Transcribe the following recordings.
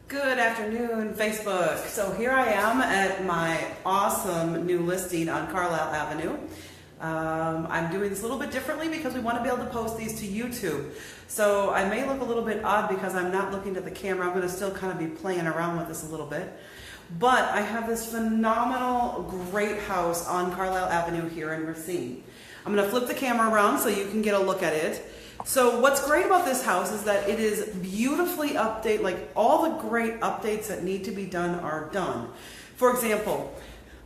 Good afternoon, Facebook. So here I am at my awesome new listing on Carlisle Avenue. I'm doing this a little bit differently because we want to be able to post these to YouTube. So I may look a little bit odd because I'm not looking at the camera. I'm going to still kind of be playing around with this a little bit. But I have this phenomenal, great house on Carlisle Avenue here in Racine. I'm going to flip the camera around so you can get a look at it. So what's great about this house is that it is beautifully updated, like all the great updates that need to be done are done. For example,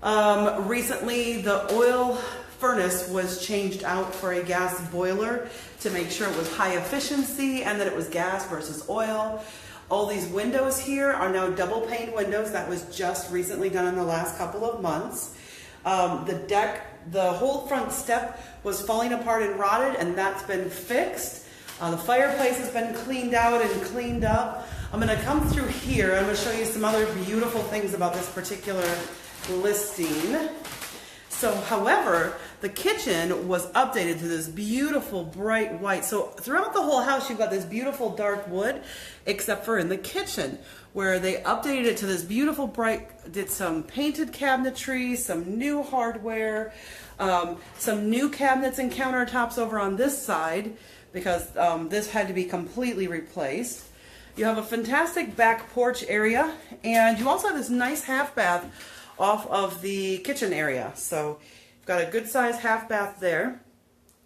recently the oil furnace was changed out for a gas boiler to make sure it was high efficiency and that it was gas versus oil. All these windows here are now double pane windows. That was just recently done in the last couple of months. The deck, the whole front step was falling apart and rotted, and that's been fixed. The fireplace has been cleaned out and cleaned up. I'm going to come through here. I'm going to show you some other beautiful things about this particular listing. So, however, the kitchen was updated to this beautiful bright white. So throughout the whole house, you've got this beautiful dark wood, except for in the kitchen, where they updated it to this beautiful bright, did some painted cabinetry, some new hardware, some new cabinets and countertops over on this side, because this had to be completely replaced. You have a fantastic back porch area, and you also have this nice half bath off of the kitchen area. So you've got a good size half bath there,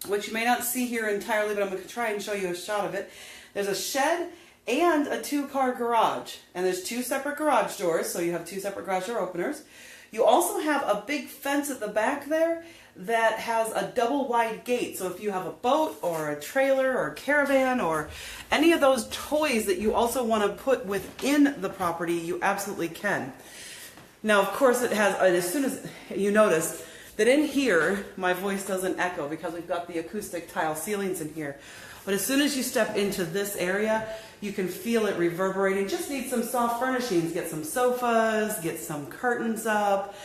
which you may not see here entirely, but I'm going to try and show you a shot of it. There's a shed and a two-car garage, and there's two separate garage doors, so you have two separate garage door openers. You also have a big fence at the back there that has a double wide gate, so if you have a boat or a trailer or a caravan or any of those toys that you also want to put within the property, you absolutely can. Now, of course, it has, as soon as you notice that in here, my voice doesn't echo because we've got the acoustic tile ceilings in here. But as soon as you step into this area, you can feel it reverberating. Just need some soft furnishings. Get some sofas, get some curtains up,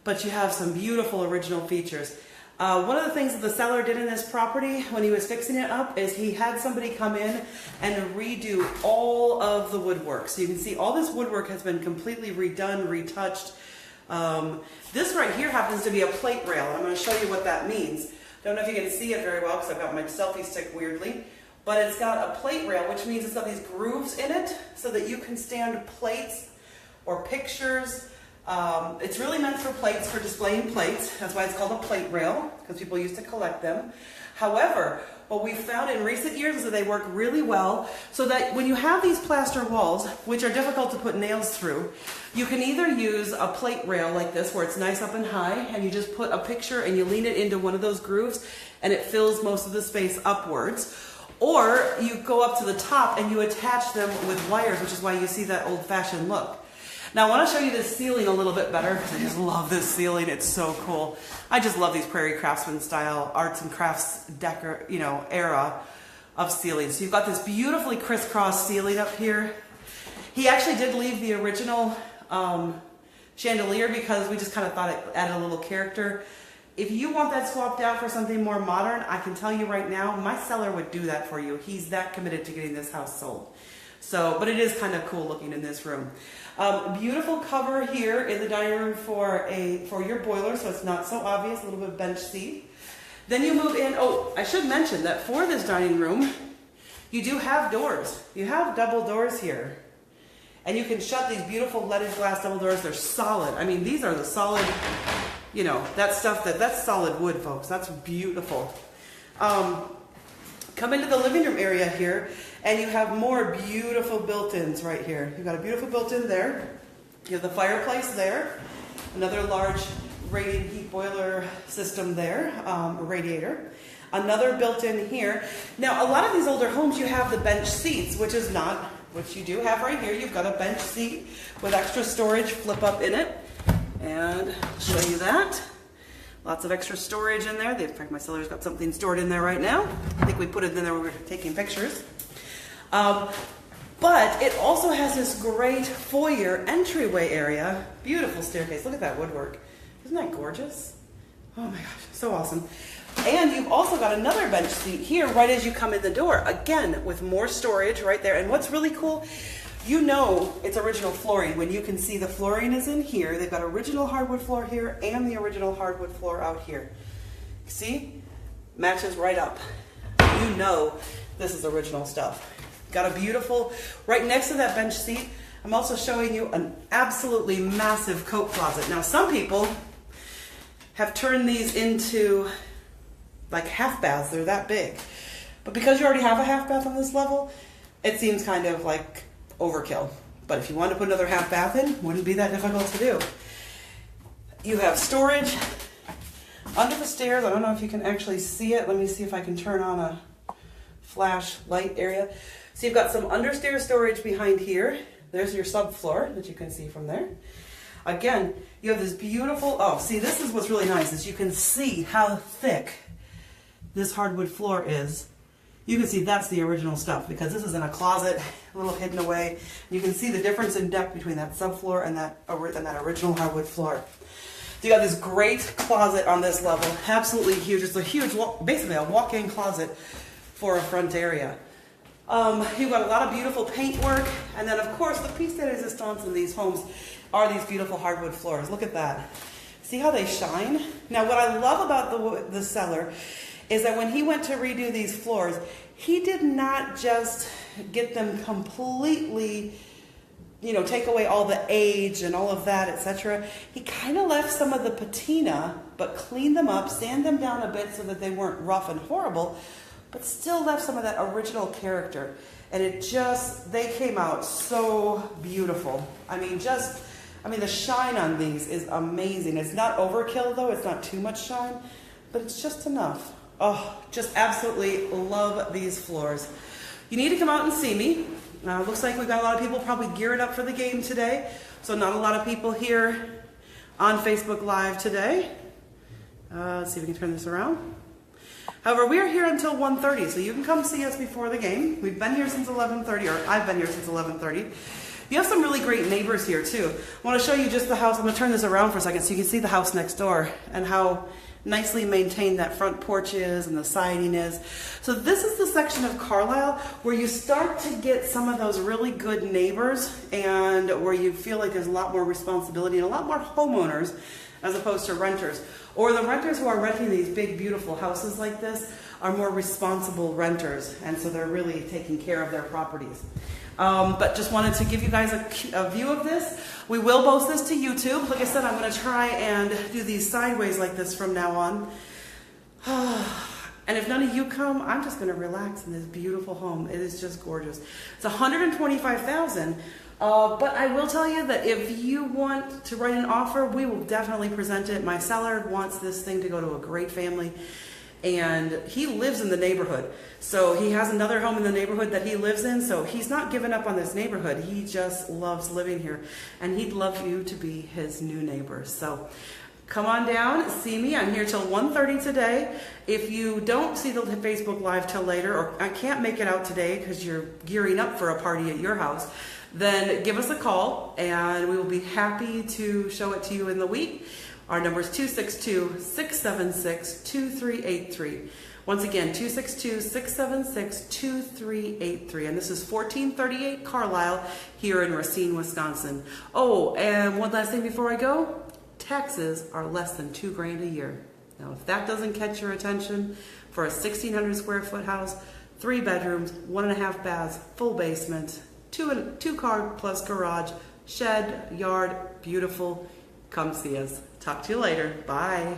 but you have some beautiful original features. One of the things that the seller did in this property when he was fixing it up is he had somebody come in and redo all of the woodwork. So you can see all this woodwork has been completely redone, retouched. This right here happens to be a plate rail. I'm going to show you what that means. Don't know if you can see it very well because I've got my selfie stick weirdly, but it's got a plate rail, which means it's got these grooves in it so that you can stand plates or pictures. It's really meant for plates, for displaying plates. That's why it's called a plate rail, because people used to collect them. However, what we've found in recent years is that they work really well, so that when you have these plaster walls, which are difficult to put nails through, you can either use a plate rail like this, where it's nice up and high, and you just put a picture and you lean it into one of those grooves, and it fills most of the space upwards. Or you go up to the top and you attach them with wires, which is why you see that old-fashioned look. Now I want to show you this ceiling a little bit better because I just love this ceiling. It's so cool. I just love these prairie craftsman style arts and crafts era of ceilings. So you've got this beautifully crisscross ceiling up here. He actually did leave the original chandelier because we just kind of thought it added a little character. If you want that swapped out for something more modern, I can tell you right now, my seller would do that for you. He's that committed to getting this house sold. So, but it is kind of cool looking in this room. Beautiful cover here in the dining room for your boiler, so it's not so obvious. A little bit of bench seat. Then you move in. Oh, I should mention that for this dining room, you do have doors. You have double doors here, and you can shut these beautiful leaded glass double doors. They're solid. I mean, these are the solid. You know, that stuff that's solid wood, folks. That's beautiful. Come into the living room area here, and you have more beautiful built-ins right here. You've got a beautiful built-in there. You have the fireplace there. Another large radiant heat boiler system there, radiator. Another built-in here. Now, a lot of these older homes, you have the bench seats, which is not what you do have right here. You've got a bench seat with extra storage flip up in it. And I'll show you that. Lots of extra storage in there. In fact, my seller's got something stored in there right now. I think we put it in there when we were taking pictures. But it also has this great foyer entryway area. Beautiful staircase. Look at that woodwork. Isn't that gorgeous? Oh my gosh, so awesome. And you've also got another bench seat here right as you come in the door. Again, with more storage right there. And what's really cool, You know it's original flooring when you can see the flooring is in here. They've got original hardwood floor here and the original hardwood floor out here. See? Matches right up. You know this is original stuff. Got a beautiful, right next to that bench seat, I'm also showing you an absolutely massive coat closet. Now some people have turned these into like half baths. They're that big. But because you already have a half bath on this level, it seems kind of like overkill. But if you want to put another half bath in, wouldn't be that difficult to do. You have storage under the stairs. I don't know if you can actually see it. Let me see if I can turn on a flash light area. So you've got some understairs storage behind here. There's your subfloor that you can see from there. Again, you have this beautiful, oh, see, this is what's really nice, is you can see how thick this hardwood floor is. You can see that's the original stuff because this is in a closet, a little hidden away. You can see the difference in depth between that subfloor and that original hardwood floor. So you got this great closet on this level, absolutely huge. It's a huge, basically a walk-in closet for a front area. You've got a lot of beautiful paintwork, and then of course the piece de resistance in these homes are these beautiful hardwood floors. Look at that. See how they shine? Now what I love about the seller is that when he went to redo these floors, he did not just get them completely, you know, take away all the age and all of that, etc. He kind of left some of the patina, but cleaned them up, sand them down a bit so that they weren't rough and horrible, but still left some of that original character. And they came out so beautiful. I mean, the shine on these is amazing. It's not overkill though, it's not too much shine, but it's just enough. Oh, just absolutely love these floors. You need to come out and see me. Looks like we've got a lot of people probably geared up for the game today. So not a lot of people here on Facebook Live today. Let's see if we can turn this around. However, we are here until 1:30, so you can come see us before the game. We've been here since 11:30, or I've been here since 11:30. You have some really great neighbors here too. I want to show you just the house. I'm going to turn this around for a second so you can see the house next door and how nicely maintained that front porch is and the siding is. So this is the section of Carlisle where you start to get some of those really good neighbors and where you feel like there's a lot more responsibility and a lot more homeowners as opposed to renters. Or the renters who are renting these big, beautiful houses like this are more responsible renters, and so they're really taking care of their properties. But just wanted to give you guys a view of this. We will post this to YouTube. Like I said, I'm going to try and do these sideways like this from now on. And if none of you come, I'm just going to relax in this beautiful home. It is just gorgeous. It's $125,000. But I will tell you that if you want to write an offer, we will definitely present it. My seller wants this thing to go to a great family, and he lives in the neighborhood. So he has another home in the neighborhood that he lives in, so he's not given up on this neighborhood. He just loves living here, and he'd love you to be his new neighbor. So come on down, see me. I'm here till 1:30 today. If you don't see the Facebook Live till later, or I can't make it out today because you're gearing up for a party at your house, then give us a call and we will be happy to show it to you in the week. Our number is 262-676-2383. Once again, 262-676-2383. And this is 1438 Carlisle here in Racine, Wisconsin. Oh, and one last thing before I go. Taxes are less than $2,000 a year. Now, if that doesn't catch your attention, for a 1,600 square foot house, 3 bedrooms, 1.5 baths, full basement, two car plus garage, shed, yard, beautiful. Come see us. Talk to you later. Bye.